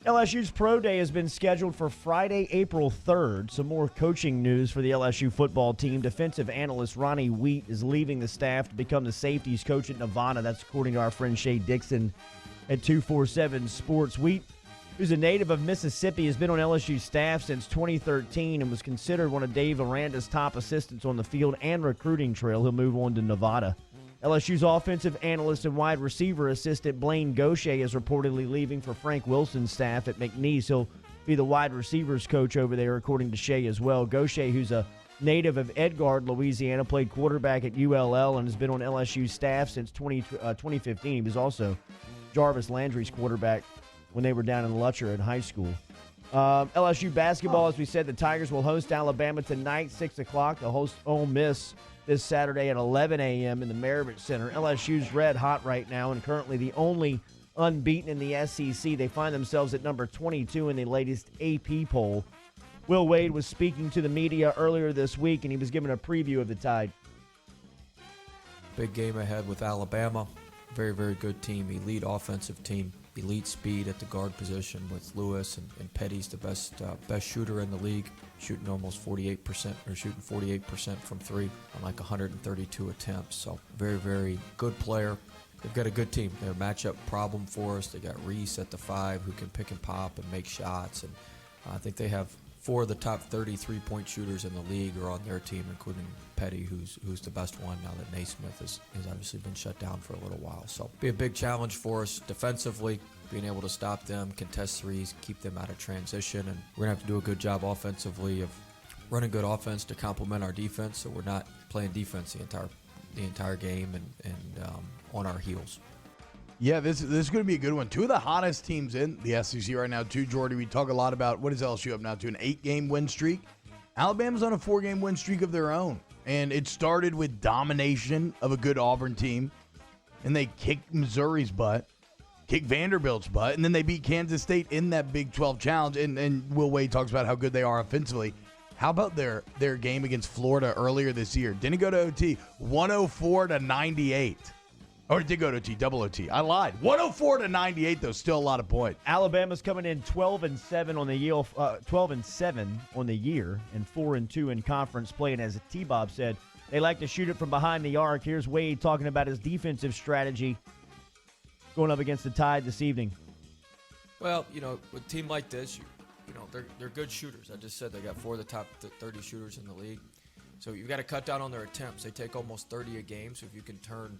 LSU's Pro Day has been scheduled for Friday, April 3rd. Some more coaching news for the LSU football team. Defensive analyst Ronnie Wheat is leaving the staff to become the safeties coach at Nevada. That's according to our friend Shay Dixon at 247 Sports. Wheat, who's a native of Mississippi, has been on LSU's staff since 2013 and was considered one of Dave Aranda's top assistants on the field and recruiting trail. He'll move on to Nevada. LSU's offensive analyst and wide receiver assistant Blaine Gaucher is reportedly leaving for Frank Wilson's staff at McNeese. He'll be the wide receivers coach over there, according to Shea as well. Gaucher, who's a native of Edgard, Louisiana, played quarterback at ULL and has been on LSU's staff since 2015. He was also Jarvis Landry's quarterback when they were down in Lutcher in high school. LSU basketball, as we said, the Tigers will host Alabama tonight, 6 o'clock. They'll host Ole Miss this Saturday at 11 a.m. in the Merritt Center. LSU's red hot right now and currently the only unbeaten in the SEC. They find themselves at number 22 in the latest AP poll. Will Wade was speaking to the media earlier this week, and he was given a preview of the Tide. Big game ahead with Alabama. Very, very good team. Elite offensive team. Elite speed at the guard position with Lewis, and Petty's the best shooter in the league, shooting almost 48%, or shooting 48% from three on like 132 attempts. So very, very good player. They've got a good team. They're a matchup problem for us. They got Reese at the 5 who can pick and pop and make shots, and I think they have 4 of the top 30 three-point shooters in the league are on their team, including Petty, who's the best one now that Naismith has obviously been shut down for a little while. So be a big challenge for us defensively, being able to stop them, contest threes, keep them out of transition, and we're going to have to do a good job offensively of running good offense to complement our defense, so we're not playing defense the entire game and on our heels. Yeah, this is going to be a good one. 2 of the hottest teams in the SEC right now, too, Jordy. We talk a lot about what is LSU up now to, an 8-game win streak. Alabama's on a 4-game win streak of their own, and it started with domination of a good Auburn team, and they kicked Missouri's butt, kicked Vanderbilt's butt, and then they beat Kansas State in that Big 12 challenge, and Will Wade talks about how good they are offensively. How about their game against Florida earlier this year? Didn't go to OT, 104-98. Or it did go to OT, double OT. I lied. 104-98, though, still a lot of points. Alabama's coming in 12-7 on the year, 12-7 on the year, and 4-2 in conference play. And as T-Bob said, they like to shoot it from behind the arc. Here's Wade talking about his defensive strategy going up against the Tide this evening. Well, with a team like this, they're good shooters. I just said they got 4 of the top 30 shooters in the league. So you've got to cut down on their attempts. They take almost 30 a game, so if you can turn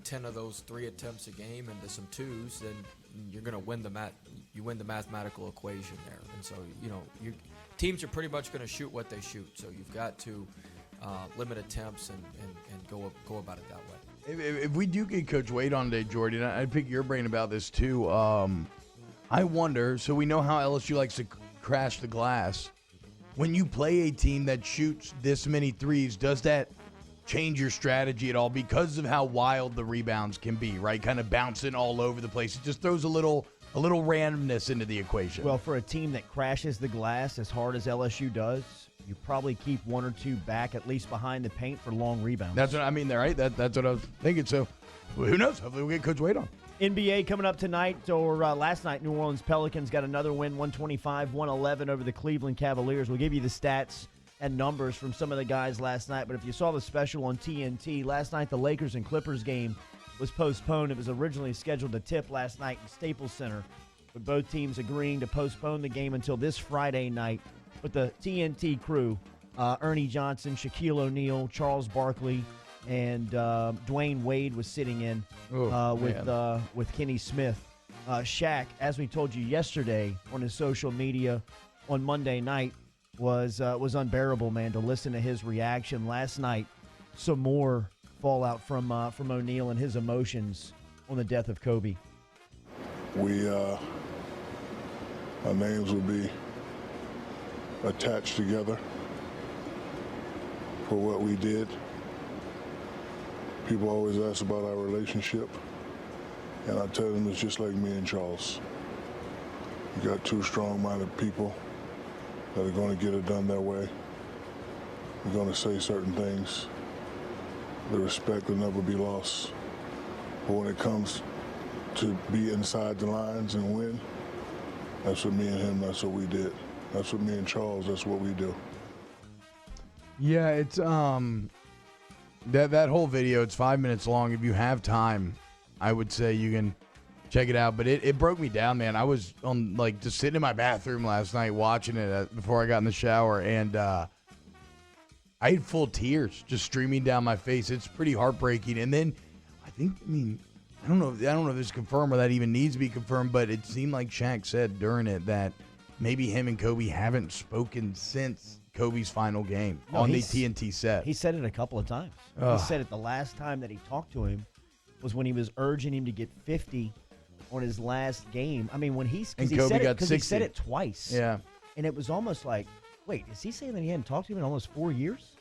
10 of those 3 attempts a game into some 2s, then you're going to win the mathematical equation there. And so, teams are pretty much going to shoot what they shoot. So you've got to limit attempts and go about it that way. If we do get Coach Wade on today, Jordy, and I'd pick your brain about this too. I wonder, so we know how LSU likes to crash the glass. When you play a team that shoots this many threes, does that change your strategy at all because of how wild the rebounds can be, right? Kind of bouncing all over the place. It just throws a little randomness into the equation. Well, for a team that crashes the glass as hard as LSU does, you probably keep 1 or 2 back, at least behind the paint, for long rebounds. That's what I mean there, right? That's what I was thinking. So who knows? Hopefully we'll get Coach Wade on. NBA coming up tonight, or last night, New Orleans Pelicans got another win, 125-111 over the Cleveland Cavaliers. We'll give you the stats and numbers from some of the guys last night. But if you saw the special on TNT, last night the Lakers and Clippers game was postponed. It was originally scheduled to tip last night in Staples Center, with both teams agreeing to postpone the game until this Friday night. But the TNT crew, Ernie Johnson, Shaquille O'Neal, Charles Barkley, and Dwayne Wade was sitting in with Kenny Smith. Shaq, as we told you yesterday on his social media on Monday night, was unbearable, man, to listen to his reaction last night. Some more fallout from O'Neal and his emotions on the death of Kobe. Our names will be attached together for what we did. People always ask about our relationship, and I tell them it's just like me and Charles. You got 2 strong-minded people that are going to get it done their way. We're going to say certain things. The respect will never be lost. But when it comes to be inside the lines and win, That's what me and him, that's what we did. That's what me and Charles, that's what we do. Yeah, it's that whole video, it's 5 minutes long. If you have time, I would say you can check it out. But it broke me down, man. I was on just sitting in my bathroom last night watching it before I got in the shower, and I had full tears just streaming down my face. It's pretty heartbreaking. And then I don't know if this is confirmed or that even needs to be confirmed, but it seemed like Shaq said during it that maybe him and Kobe haven't spoken since Kobe's final game on the TNT set. He said it a couple of times. Ugh. He said it the last time that he talked to him was when he was urging him to get 50 on his last game. I mean, when Kobe got 60. He said it twice. Yeah. And it was almost like, wait, is he saying that he hadn't talked to him in almost 4 years?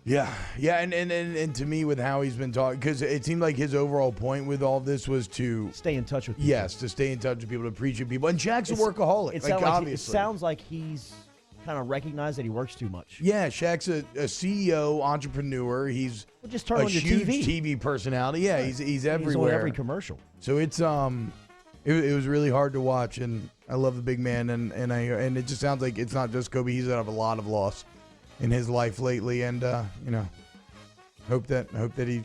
Yeah, and to me, with how he's been talking, because it seemed like his overall point with all this was to stay in touch with people. Yes, to stay in touch with people, to preach with people. And Shaq's a workaholic, obviously. It sounds like he's kind of recognized that he works too much. Yeah, Shaq's a CEO, entrepreneur. He's just turn a on your huge TV. Personality. Yeah, right. he's everywhere. He's on every commercial. So it's it was really hard to watch, and I love the big man, and it just sounds like it's not just Kobe. He's had a lot of loss in his life lately, and hope that he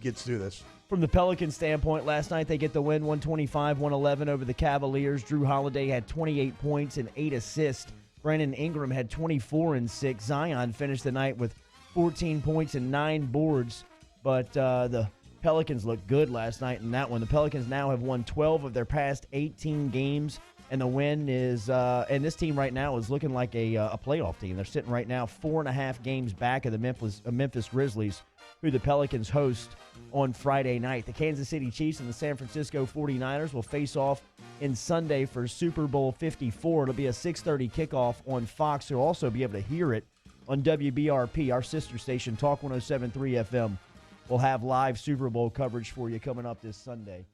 gets through this. From the Pelicans standpoint, last night they get the win 125-111 over the Cavaliers. Drew Holiday had 28 points and 8 assists. Brandon Ingram had 24 and 6. Zion finished the night with 14 points and 9 boards, but the Pelicans looked good last night in that one. The Pelicans now have won 12 of their past 18 games. And the win is, and this team right now is looking like a playoff team. They're sitting right now 4.5 games back of the Memphis Grizzlies, who the Pelicans host on Friday night. The Kansas City Chiefs and the San Francisco 49ers will face off in Sunday for Super Bowl 54. It'll be a 6:30 kickoff on Fox. You'll also be able to hear it on WBRP, our sister station, Talk 107.3 FM. We'll have live Super Bowl coverage for you coming up this Sunday.